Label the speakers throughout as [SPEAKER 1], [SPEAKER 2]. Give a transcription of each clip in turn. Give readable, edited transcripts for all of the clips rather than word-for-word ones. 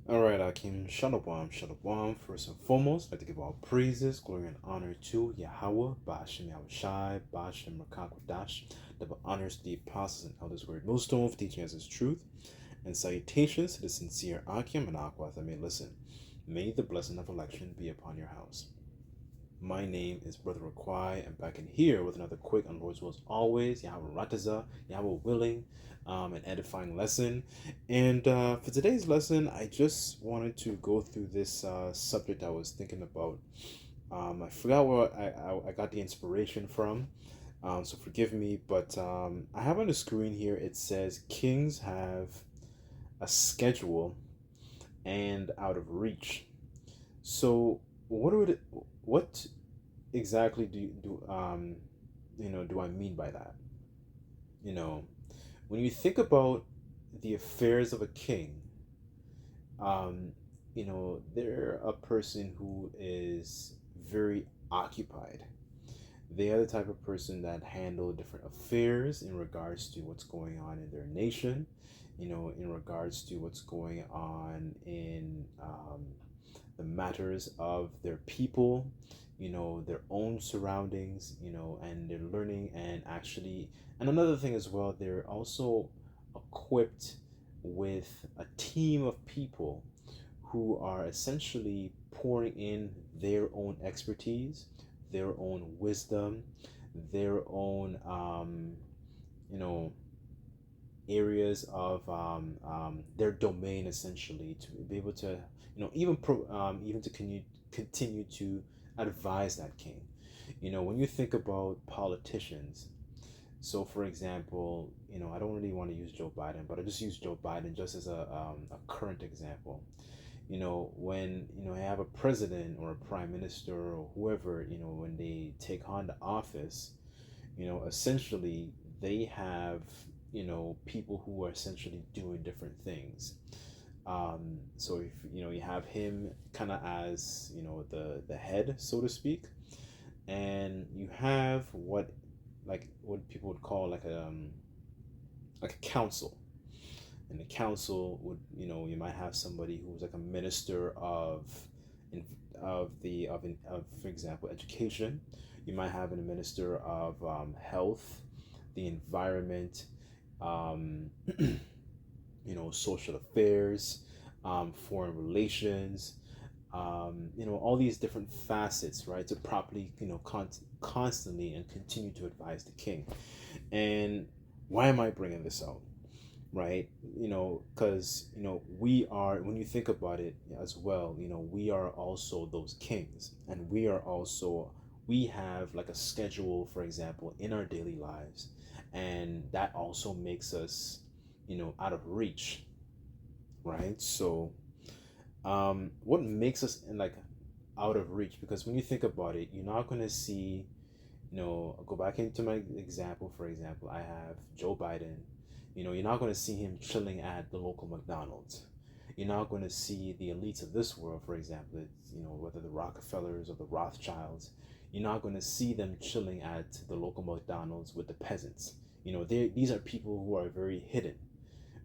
[SPEAKER 1] All right, Akim, Shalom, Shalom. First and foremost, I'd like to give all praises, glory, and honor to Yahweh, Ba'ashem Yahushai, Ba'ashem Rakakwadash, double honors to the apostles and elders who are millstone for teaching us his truth, and salutations to the sincere Akim and Aqua that may listen. May the blessing of election be upon your house. My name is Brother Raquai. I'm back in here with another quick on Lord's will as always. Yahweh Rataza, Yahweh willing, an edifying lesson. And for today's lesson, I just wanted to go through this subject I was thinking about. I forgot where I got the inspiration from, so forgive me. But I have on the screen here, it says kings have a schedule and out of reach. So what exactly do I mean by that? You know, when you think about the affairs of a king, um, they're a person who is very occupied. They are the type of person that handle different affairs in regards to what's going on in their nation, in regards to what's going on in the matters of their people, their own surroundings, and they're learning and actually, and another thing as well, they're also equipped with a team of people who are essentially pouring in their own expertise, their own wisdom, their own, you know, areas of their domain essentially to be able to even to continue to advise that king. When you think about politicians, so for example, I don't really want to use Joe Biden, but I just use Joe Biden just as a current example. When I have a president or a prime minister or whoever, when they take on the office, essentially they have, people who are essentially doing different things. So if you have him kind of as the head, so to speak, and you have what people would call like a council, and the council would, you might have somebody who's like a minister in, of for example, education. You might have a minister of health, the environment, um, social affairs, foreign relations, all these different facets, right, to properly, constantly and continue to advise the king. And why am I bringing this out? Right, because we are, when you think about it as well, we are also those kings, and we have like a schedule, for example, in our daily lives, and that also makes us out of reach, right? So what makes us in like out of reach, because when you think about it, you're not going to see, I'll go back into my example. For example, I have Joe Biden. You're not going to see him chilling at the local McDonald's. You're not going to see the elites of this world, for example, it's, whether the Rockefellers or the Rothschilds. You're not going to see them chilling at the local McDonald's with the peasants. These are people who are very hidden,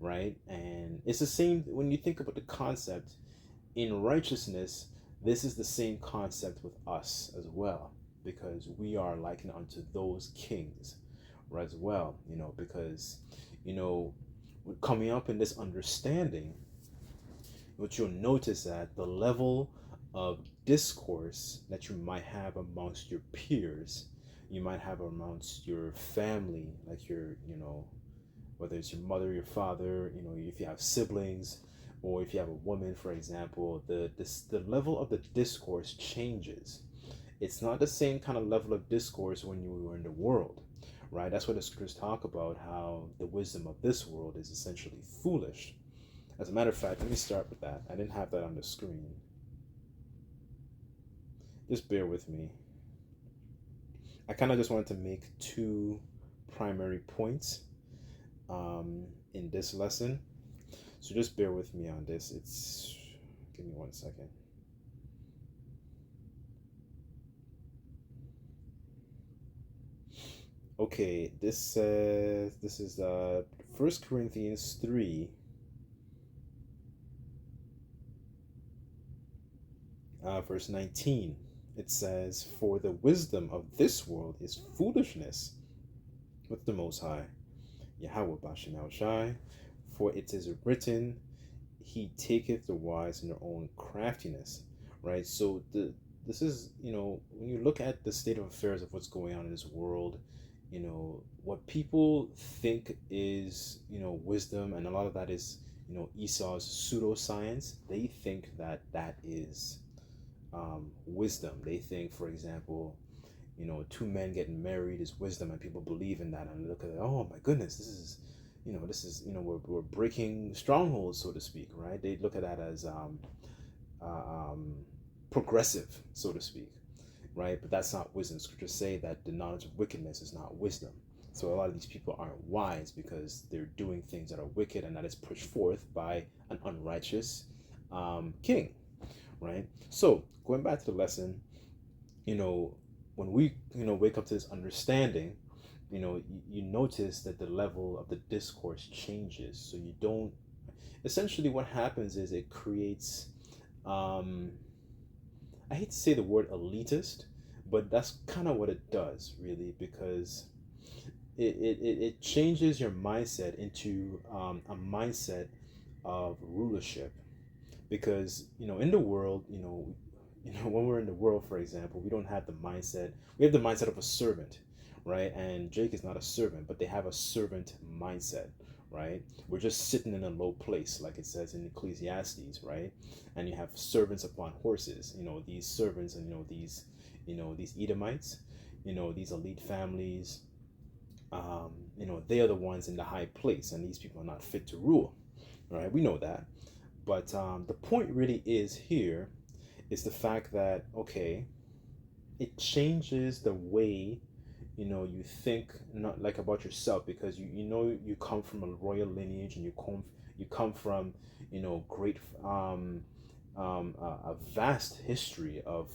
[SPEAKER 1] right? And it's the same when you think about the concept in righteousness. This is the same concept with us as well, because we are likened unto those kings as well, because coming up in this understanding, what you'll notice that the level of discourse that you might have amongst your peers, you might have amongst your family, like whether it's your mother, your father, if you have siblings, or if you have a woman, for example, the level of the discourse changes. It's not the same kind of level of discourse when you were in the world, right? That's what the scriptures talk about, how the wisdom of this world is essentially foolish. As a matter of fact, let me start with that. I didn't have that on the screen. Just bear with me. I kind of just wanted to make two primary points in this lesson. So just bear with me on this. Give me 1 second. Okay, this is 1 Corinthians 3. Verse 19, it says, "For the wisdom of this world is foolishness with the Most High, Yahweh Bashem Shai. For it is written, He taketh the wise in their own craftiness." Right? So this is, when you look at the state of affairs of what's going on in this world, what people think is, wisdom, and a lot of that is, Esau's pseudoscience. They think that that is wisdom. They think, for example, two men getting married is wisdom, and people believe in that and look at it, oh my goodness, we're breaking strongholds, so to speak, right? They look at that as progressive, so to speak, right? But that's not wisdom. Scriptures say that the knowledge of wickedness is not wisdom. So a lot of these people aren't wise because they're doing things that are wicked, and that is pushed forth by an unrighteous king, right? So going back to the lesson, when we wake up to this understanding, you notice that the level of the discourse changes. So you don't, essentially what happens is it creates, I hate to say the word elitist, but that's kind of what it does, really, because it changes your mindset into a mindset of rulership. Because in the world, when we're in the world, for example, we don't have the mindset. We have the mindset of a servant, right? And Jake is not a servant, but they have a servant mindset, right? We're just sitting in a low place, like it says in Ecclesiastes, right? And you have servants upon horses. These servants, and these Edomites, these elite families. They are the ones in the high place, and these people are not fit to rule, right? We know that. But the point really is here is the fact that, okay, it changes the way you think, not like about yourself, because you come from a royal lineage, and you come from great a vast history of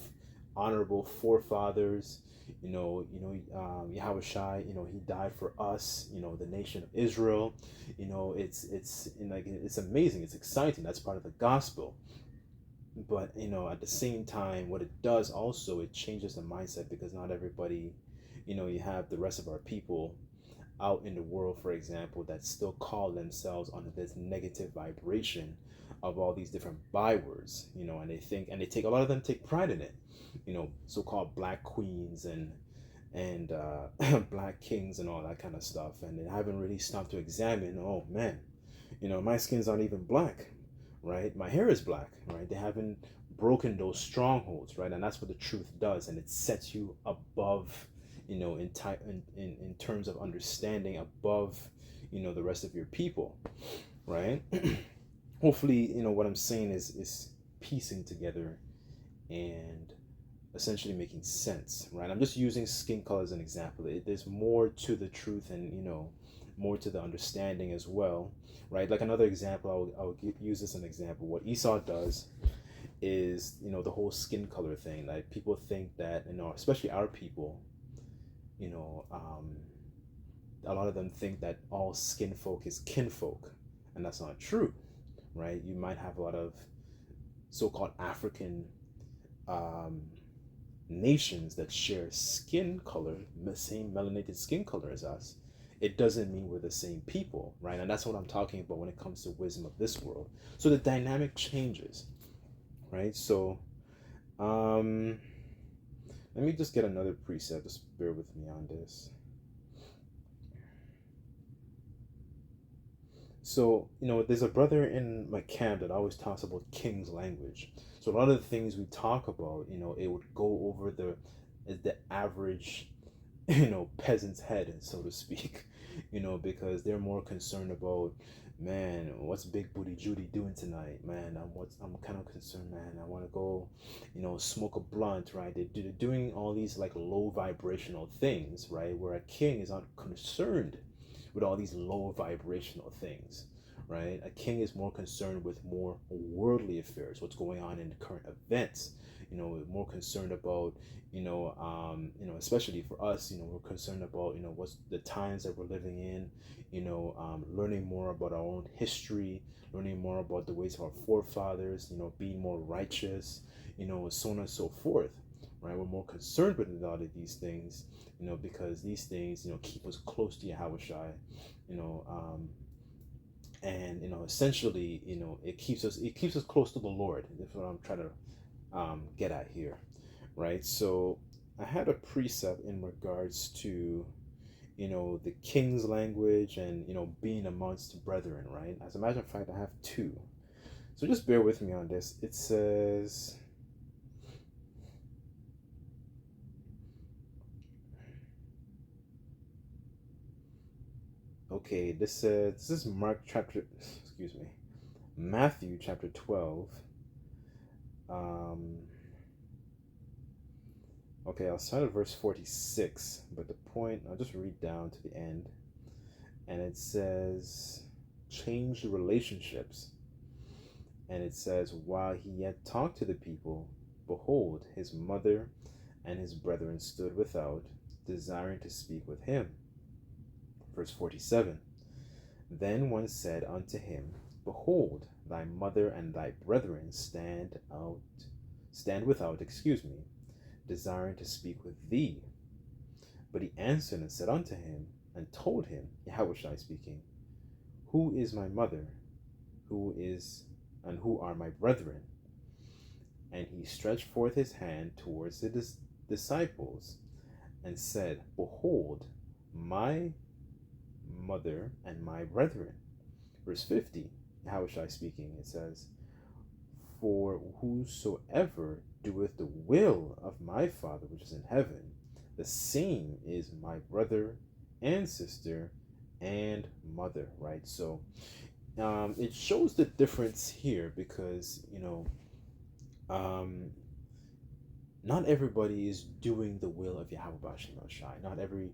[SPEAKER 1] honorable forefathers. Yahweh Shai, he died for us, the nation of Israel. It's amazing, it's exciting. That's part of the gospel. But at the same time, what it does also, it changes the mindset, because not everybody, you have the rest of our people out in the world, for example, that still call themselves under this negative vibration of all these different bywords, and they take a lot of them take pride in it, so-called black queens and black kings and all that kind of stuff, and they haven't really stopped to examine, oh man, my skin's not even black, right? My hair is black, right? They haven't broken those strongholds, right? And that's what the truth does, and it sets you above, in terms of understanding, above, the rest of your people, right? Hopefully, what I'm saying is piecing together and essentially making sense, right? I'm just using skin color as an example. There's more to the truth, and more to the understanding as well, right? Like another example, use this as an example. What Esau does is, the whole skin color thing. Like people think that, especially our people, a lot of them think that all skin folk is kinfolk, and that's not true, right? You might have a lot of so-called African nations that share skin color, the same melanated skin color as us. It doesn't mean we're the same people, right? And that's what I'm talking about when it comes to wisdom of this world. So the dynamic changes, right? So let me just get another preset. Just bear with me on this. So, there's a brother in my camp that always talks about King's language. So a lot of the things we talk about, it would go over the average, peasant's head, so to speak, because they're more concerned about, man, what's Big Booty Judy doing tonight, man? I'm kind of concerned, man. I want to go, smoke a blunt, right? They're doing all these like low vibrational things, right? Where a king is not concerned with all these low vibrational things, right? A king is more concerned with more worldly affairs, what's going on in the current events. More concerned about, especially for us, we're concerned about, what's the times that we're living in, learning more about our own history, learning more about the ways of our forefathers, being more righteous, so on and so forth, right? We're more concerned with a lot of these things, because these things, keep us close to Yahweh Shai, you know, and essentially, it keeps us close to the Lord. That's what I'm trying to get at here, right? So I had a precept in regards to the king's language and being amongst brethren, right? As a matter of fact, I have two, so just bear with me on this. It says, okay, this is Mark chapter, excuse me, Matthew chapter 12. um Okay, I'll start at verse 46, but the point, I'll just read down to the end. And it says, change the relationships. And it says, while he yet talked to the people, behold, his mother and his brethren stood without, desiring to speak with him. Verse 47, then one said unto him, behold, thy mother and thy brethren stand without, desiring to speak with thee. But he answered and said unto him, and told him, Yahushua speaking, who is my mother, who are my brethren? And he stretched forth his hand towards the disciples, and said, behold, my mother and my brethren. Verse 50, Yahushua speaking, it says, for whosoever doeth the will of my Father which is in heaven, the same is my brother and sister and mother, right? So it shows the difference here, because um, not everybody is doing the will of Yahweh Bashim Shai. Not every,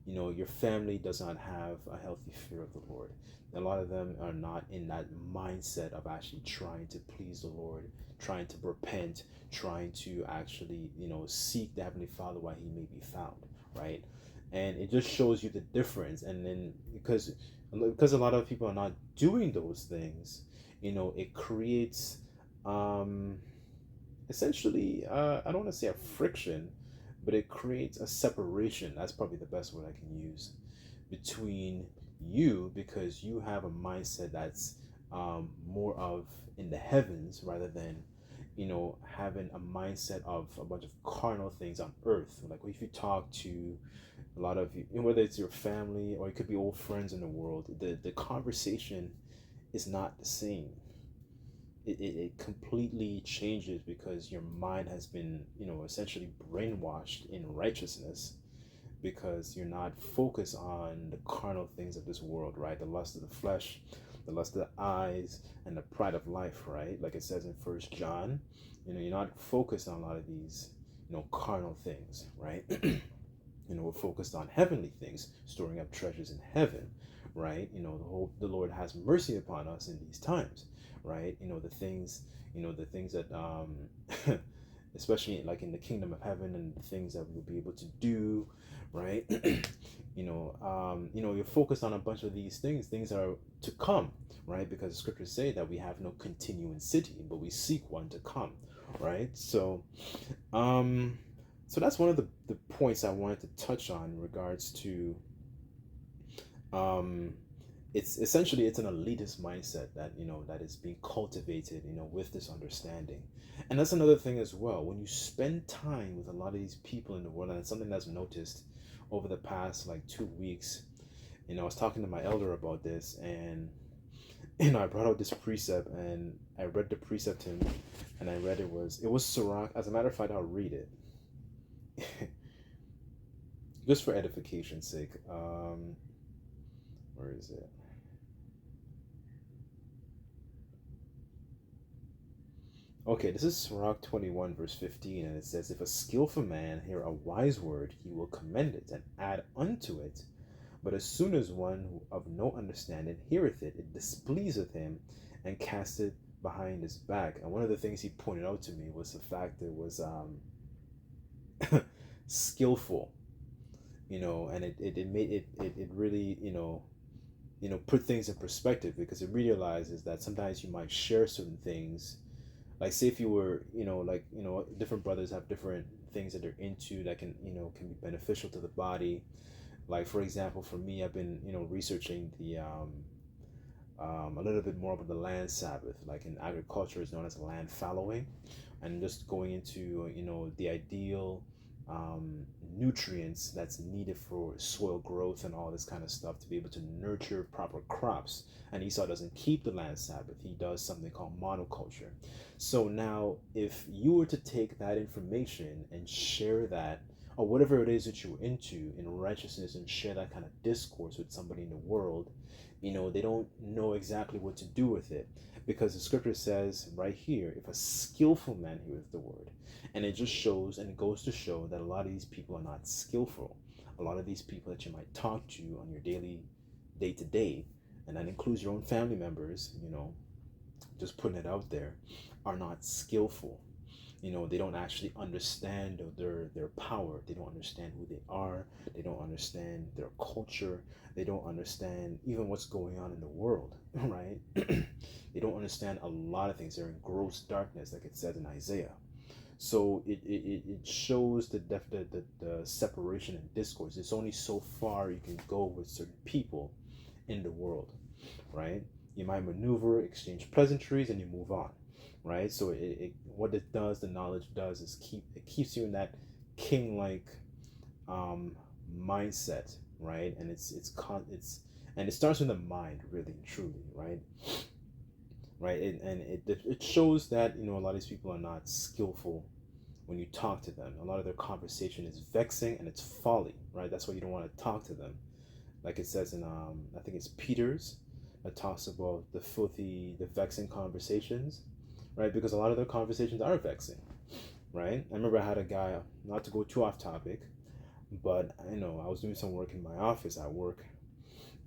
[SPEAKER 1] your family does not have a healthy fear of the Lord. A lot of them are not in that mindset of actually trying to please the Lord, trying to repent, trying to actually, seek the Heavenly Father while He may be found, right? And it just shows you the difference. And then because a lot of people are not doing those things, it creates essentially, I don't want to say a friction, but it creates a separation. That's probably the best word I can use, between you, because you have a mindset that's more of in the heavens, rather than having a mindset of a bunch of carnal things on earth. Like if you talk to a lot of you, whether it's your family or it could be old friends in the world, the conversation is not the same. It completely changes, because your mind has been essentially brainwashed in righteousness, because you're not focused on the carnal things of this world, right? The lust of the flesh, the lust of the eyes, and the pride of life, right? Like it says in First John, you're not focused on a lot of these carnal things, right? We're focused on heavenly things, storing up treasures in heaven, right? The Lord has mercy upon us in these times, right? The things that especially like in the kingdom of heaven, and the things that we'll be able to do, right? You're focused on a bunch of these things are to come, right? Because the scriptures say that we have no continuing city, but we seek one to come, right? So that's one of the points I wanted to touch on in regards to it's essentially, it's an elitist mindset that that is being cultivated with this understanding. And that's another thing as well. When you spend time with a lot of these people in the world, and it's something that's noticed over the past like 2 weeks, I was talking to my elder about this, and I brought out this precept, and I read the precept to him, and I read it was Sirach. As a matter of fact, I'll read it just for edification's sake. Where is it? Okay, this is Sirach 21, verse 15, and it says, if a skillful man hear a wise word, he will commend it and add unto it But as soon as one of no understanding heareth it, it displeaseth him, and casteth behind his back. And one of the things he pointed out to me was the fact that it was skillful, and it made it really, put things in perspective, because it realizes that sometimes you might share certain things, like say if you were, different brothers have different things that they're into that can be beneficial to the body. Like for example, for me, I've been researching the a little bit more about the land Sabbath, like in agriculture is known as land fallowing, and just going into the ideal nutrients that's needed for soil growth and all this kind of stuff to be able to nurture proper crops. And Esau doesn't keep the land Sabbath; he does something called monoculture. So now, if you were to take that information and share that, or whatever it is that you're into in righteousness, and share that kind of discourse with somebody in the world, they don't know exactly what to do with it, because the scripture says right here, if a skillful man heareth the word. And it just shows, and it goes to show that a lot of these people are not skillful. A lot of these people that you might talk to on your daily, day to day, and that includes your own family members, just putting it out there, are not skillful. They don't actually understand their power. They don't understand who they are. They don't understand their culture. They don't understand even what's going on in the world, right? They don't understand a lot of things. They're in gross darkness, like it says in Isaiah. So it shows the separation in discourse. It's only so far you can go with certain people in the world, right? You might maneuver, exchange pleasantries, and you move on, right? So what it does, the knowledge does, is keeps you in that king-like mindset, right? And and it starts with the mind, really and truly, right? Right, and it shows that a lot of these people are not skillful. When you talk to them, a lot of their conversation is vexing and it's folly, right? That's why you don't want to talk to them. Like it says in I think it's Peter's, that talks about the vexing conversations, right? Because a lot of their conversations are vexing, right? I remember I had a guy, not to go too off topic, but I was doing some work in my office at work,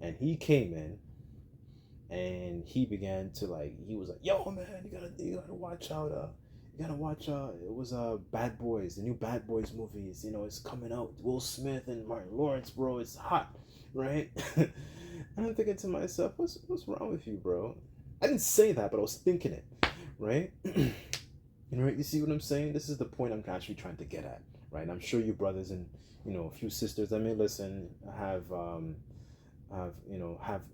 [SPEAKER 1] and he came in and he began to, like, he was like, yo man, you gotta watch out, you gotta watch it was Bad Boys, the new Bad Boys movies, it's coming out, Will Smith and Martin Lawrence, bro, it's hot, right? And I'm thinking to myself, what's wrong with you, bro? I didn't say that, but I was thinking it, right? Right, you see what I'm saying? This is the point I'm actually trying to get at, right? And I'm sure you brothers and a few sisters that may listen have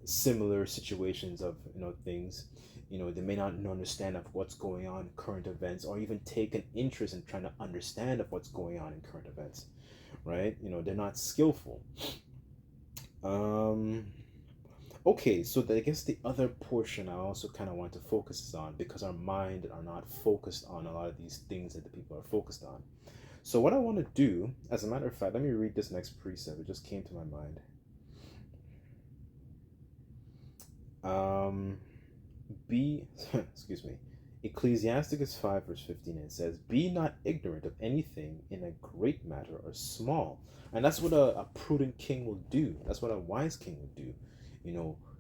[SPEAKER 1] similar situations of things. They may not understand of what's going on in current events, or even take an interest in trying to understand of what's going on in current events, right? They're not skillful. Okay, so I guess the other portion I also kind of want to focus on, because our mind are not focused on a lot of these things that the people are focused on. So what I want to do, as a matter of fact, let me read this next precept. It just came to my mind. Excuse me, Ecclesiasticus 5 verse 15, it says, be not ignorant of anything in a great matter or small. And that's what a prudent king will do. That's what a wise king would do.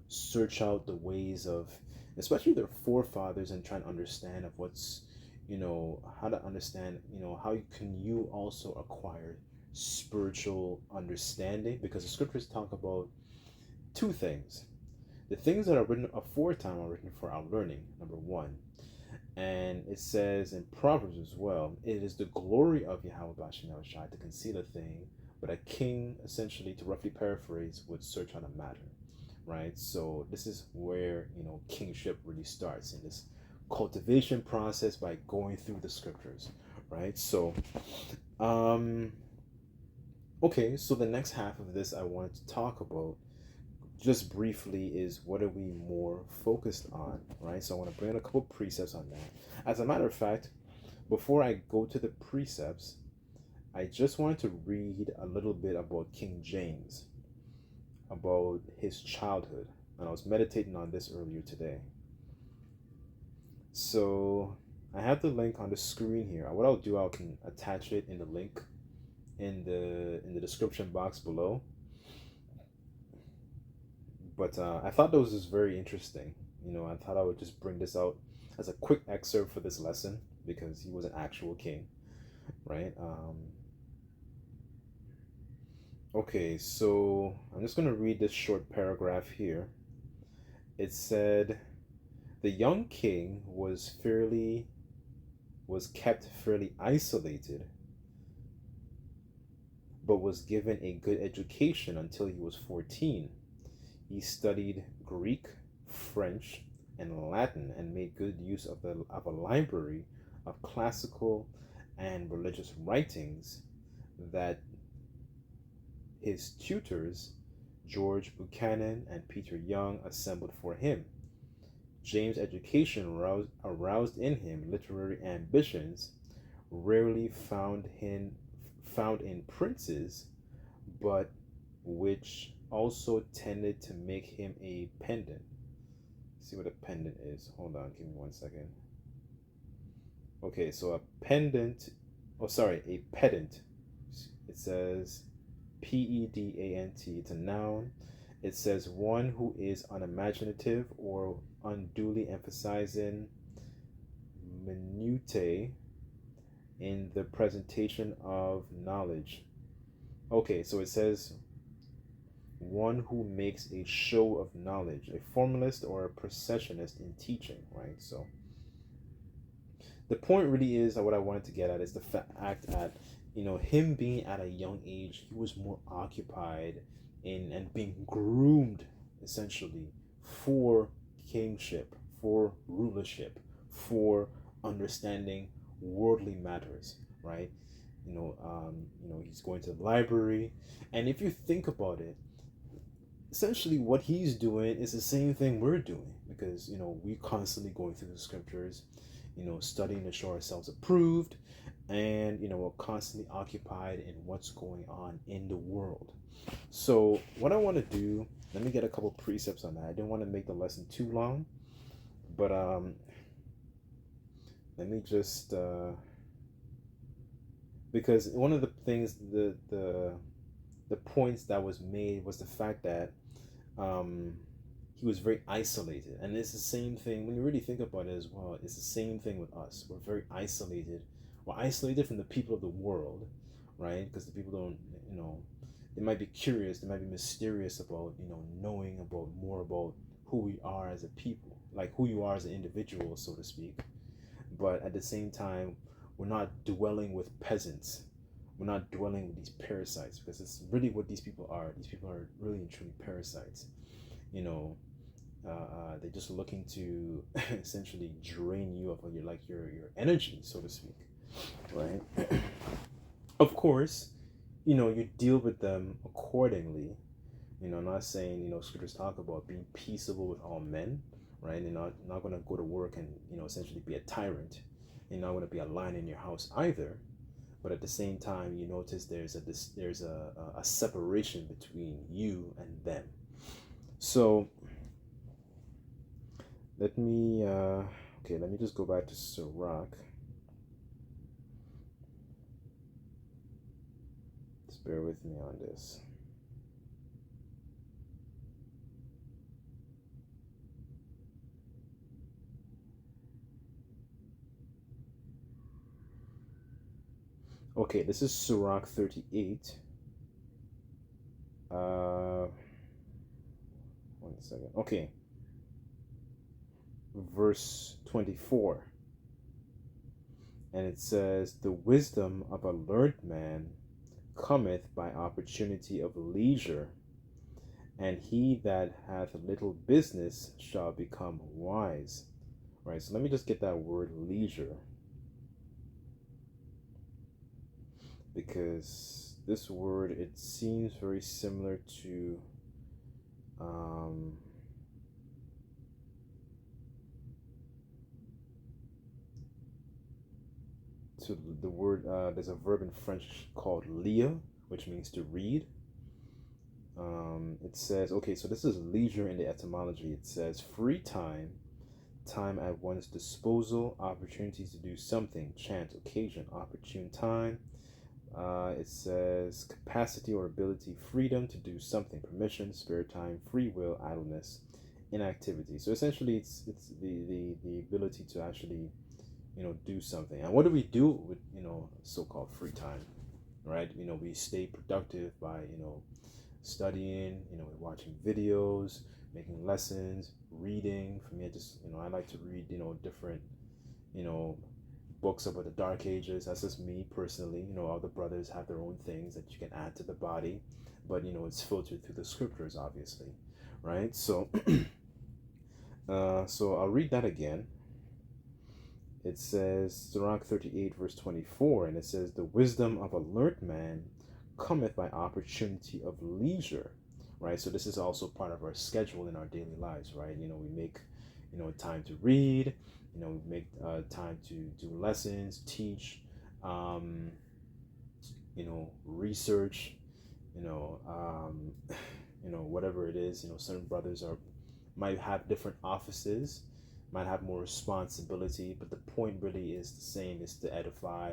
[SPEAKER 1] Search out the ways of, especially their forefathers, and try to understand of what's, how to understand, how can you also acquire spiritual understanding, because the scriptures talk about two things. The things that are written aforetime are written for our learning, number one. And it says in Proverbs as well, it is the glory of Yahweh Bashem Shai to conceal a thing, but a king, essentially, to roughly paraphrase, would search on a matter, right? So this is where, kingship really starts, in this cultivation process by going through the scriptures, right? So, okay, so the next half of this I wanted to talk about just briefly is, what are we more focused on, right? So I want to bring in a couple precepts on that. As a matter of fact, before I go to the precepts, I just wanted to read a little bit about King James, about his childhood, and I was meditating on this earlier today. So I have the link on the screen here. What I'll do, I can attach it in the link in the description box below. But I thought those was very interesting. I thought I would just bring this out as a quick excerpt for this lesson because he was an actual king, right? Okay, so I'm just going to read this short paragraph here. It said, the young king was kept fairly isolated, but was given a good education until he was 14. He studied Greek, French, and Latin and made good use of a library of classical and religious writings that his tutors, George Buchanan and Peter Young, assembled for him. James' education aroused in him literary ambitions rarely found in princes, but which also tended to make him a pendant. See what a pendant is. Hold on, give me 1 second. Okay, so a pendant, a pedant. It says pedant. It's a noun. It says one who is unimaginative or unduly emphasizing minutiae in the presentation of knowledge. Okay, so it says one who makes a show of knowledge, a formalist or a processionist in teaching, right? So the point really is what I wanted to get at is the fact that him being at a young age, he was more occupied in and being groomed essentially for kingship, for rulership, for understanding worldly matters, right? He's going to the library, and if you think about it, essentially what he's doing is the same thing we're doing because we constantly going through the scriptures, studying to show ourselves approved, and we're constantly occupied in what's going on in the world. So what I want to do, let me get a couple precepts on that. I didn't want to make the lesson too long, but let me just because one of the things, the points that was made was the fact that he was very isolated, and it's the same thing when you really think about it as well. It's the same thing with us. We're very isolated. We're isolated from the people of the world, right? Because the people don't, they might be curious, they might be mysterious about, knowing about more about who we are as a people, like who you are as an individual, so to speak. But at the same time, we're not dwelling with peasants. We're not dwelling with these parasites because it's really what these people are. These people are really and truly parasites. They're just looking to essentially drain you of your energy, so to speak, right? Of course, you deal with them accordingly. Not saying scriptures talk about being peaceable with all men, right? You're not going to go to work and essentially be a tyrant. You're not going to be a lion in your house either. But at the same time, you notice there's a separation between you and them. So let me just go back to Sirach. Just bear with me on this. Okay, this is Sirach 38. 1 second. Okay. Verse 24. And it says, the wisdom of a learned man cometh by opportunity of leisure, and he that hath little business shall become wise. Right, so let me just get that word leisure, because this word, it seems very similar to the word, there's a verb in French called lire, which means to read. It says, okay, so this is leisure in the etymology. It says free time, time at one's disposal, opportunities to do something, chance, occasion, opportune time, It says capacity or ability, freedom to do something, permission, spare time, free will, idleness, inactivity. So essentially, it's the ability to actually do something. And what do we do with so-called free time, right? We stay productive by studying, watching videos, making lessons, reading. For me, I like to read different you know books about the dark ages. That's just me personally. Other brothers have their own things that you can add to the body, but it's filtered through the scriptures, obviously, right? So I'll read that again. It says Sirach 38 verse 24, and it says, the wisdom of alert man cometh by opportunity of leisure, right? So this is also part of our schedule in our daily lives, right? We make time to read, we make time to do lessons, teach, um, research, you know um, whatever it is. Certain brothers are might have different offices, might have more responsibility, but the point really is the same: is to edify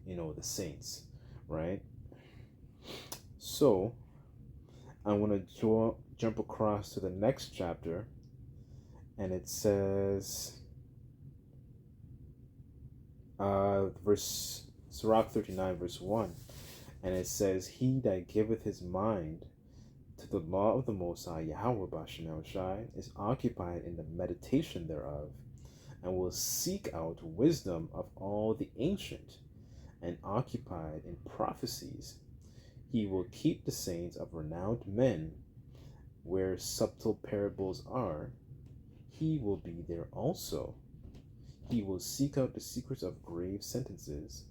[SPEAKER 1] the saints, right? So I want to jump across to the next chapter, and it says verse Sirach 39 verse 1, and it says, he that giveth his mind to the law of the Most High Yahweh Bashem Shai is occupied in the meditation thereof, and will seek out wisdom of all the ancient, and occupied in prophecies. He will keep the sayings of renowned men, where subtle parables are, he will be there also. He will seek out the secrets of grave sentences,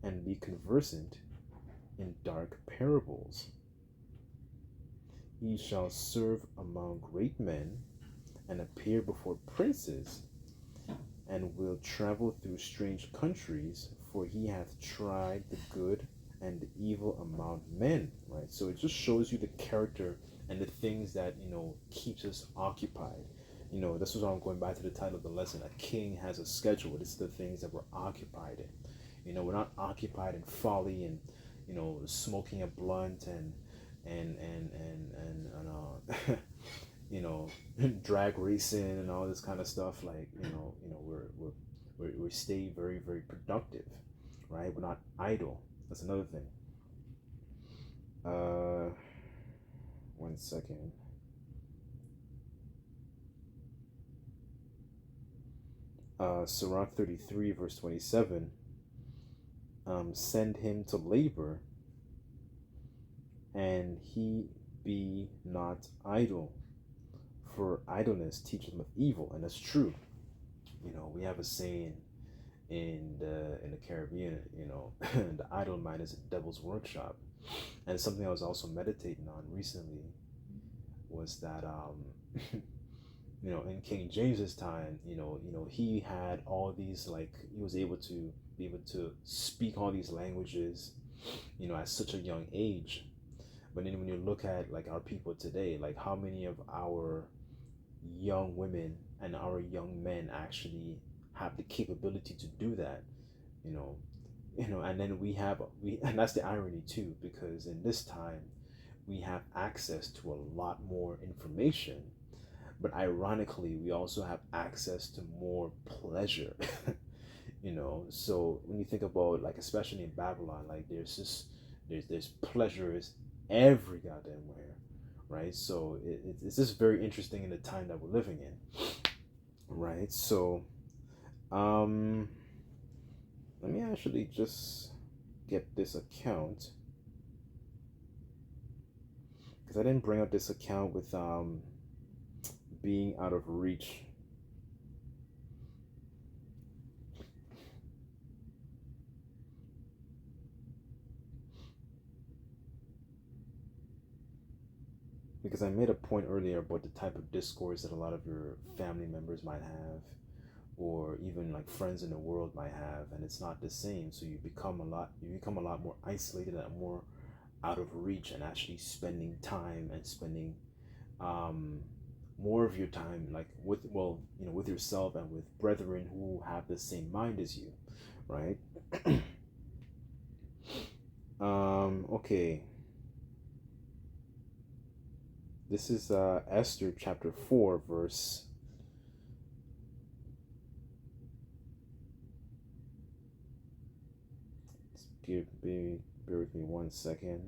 [SPEAKER 1] and be conversant in dark parables. He shall serve among great men, and appear before princes, and will travel through strange countries, for he hath tried the good and the evil among men, right? So it just shows you the character and the things that keeps us occupied. This is why I'm going back to the title of the lesson: a king has a schedule. It's the things that we're occupied in. We're not occupied in folly and smoking a blunt and drag racing and all this kind of stuff. Like we stay very, very productive, right? We're not idle. That's another thing. One second. Sirach 33 verse 27. Send him to labor, and he be not idle, for idleness teacheth him of evil. And that's true. We have a saying in the Caribbean, the idle mind is a devil's workshop. And something I was also meditating on recently was that in King James's time, he had all these, like, he was able to be able to speak all these languages, at such a young age. But then when you look at like our people today, like how many of our young women and our young men actually have the capability to do that, you know, and then and that's the irony too, because in this time we have access to a lot more information, but ironically we also have access to more pleasure. So when you think about, like, especially in Babylon, like there's pleasures every goddamn where, right? So it's just very interesting in the time that we're living in, right? So let me actually just get this account, because I didn't bring up this account with being out of reach. Because I made a point earlier about the type of discourse that a lot of your family members might have, or even like friends in the world might have, and it's not the same. So you become a lot more isolated and more out of reach, and actually spending time and spending more of your time, like with yourself and with brethren who have the same mind as you, right? Okay. This is Esther chapter 4, verse. Bear with me 1 second.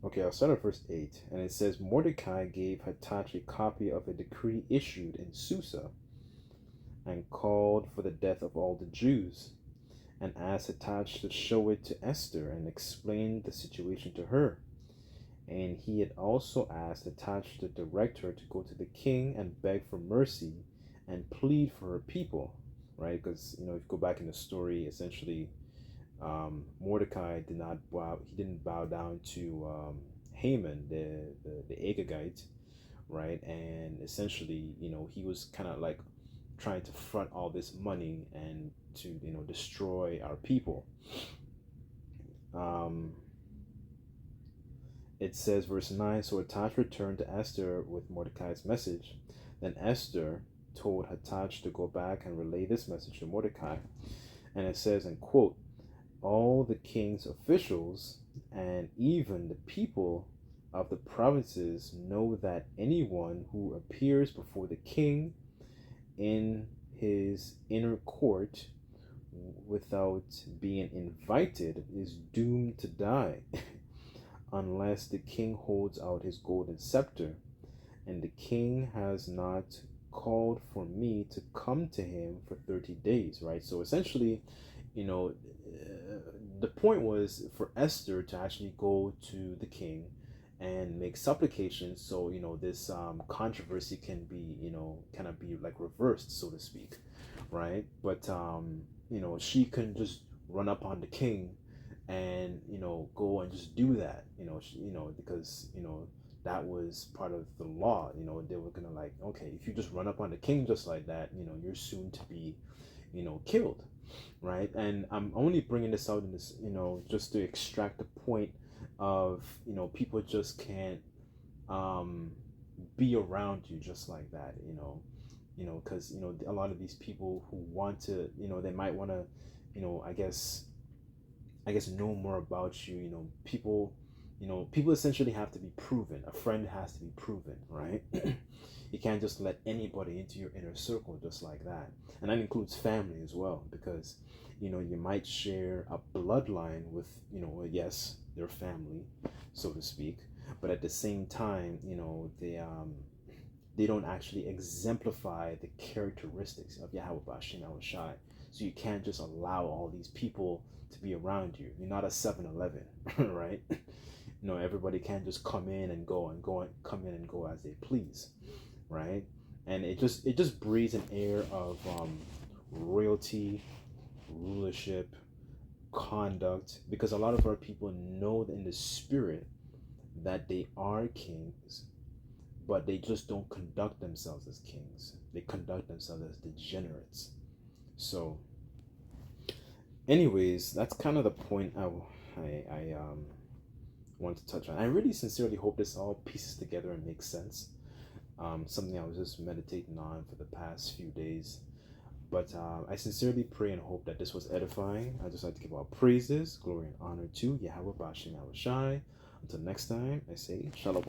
[SPEAKER 1] Okay, I'll start at verse 8. And it says, Mordecai gave Hathach a copy of a decree issued in Susa and called for the death of all the Jews, and asked Hathach to show it to Esther and explain the situation to her. And he had also asked Hathach to direct her to go to the king and beg for mercy and plead for her people, right? Because, if you go back in the story, essentially, Mordecai did not bow. He didn't bow down to Haman, the Agagite, right? And essentially, he was kind of like trying to front all this money and to destroy our people. Um, it says, verse 9, so Hathach returned to Esther with Mordecai's message. Then Esther told Hathach to go back and relay this message to Mordecai. And it says, and quote, all the king's officials and even the people of the provinces know that anyone who appears before the king in his inner court without being invited is doomed to die unless the king holds out his golden scepter, and the king has not called for me to come to him for 30 days, right? So essentially, you know, the point was for Esther to actually go to the king and make supplications, so this controversy can be kind of be like reversed, so to speak, right? But she couldn't just run up on the king and go and just do that, because that was part of the law. They were gonna like, okay, if you just run up on the king just like that, you're soon to be killed, right? And I'm only bringing this out in this, just to extract the point of, people just can't um, be around you just like that, because a lot of these people who want to, they might want to, I guess know more about you. People essentially have to be proven. A friend has to be proven, right? You can't just let anybody into your inner circle just like that. And that includes family as well, because you might share a bloodline with, yes, their family, so to speak, but at the same time, they don't actually exemplify the characteristics of Yahweh Bashim Yahweh Shai. So you can't just allow all these people to be around you. You're not a 7-Eleven, right? Everybody can't just come in and go and go and come in and go as they please, right? And it just breathes an air of royalty, rulership, conduct, because a lot of our people know in the spirit that they are kings, but they just don't conduct themselves as kings. They conduct themselves as degenerates. So, anyways, that's kind of the point I want to touch on. I really sincerely hope this all pieces together and makes sense. Something I was just meditating on for the past few days. But I sincerely pray and hope that this was edifying. I just like to give all praises, glory, and honor to Yahweh Bashim Yahweh Shai. Until next time, I say Shalom.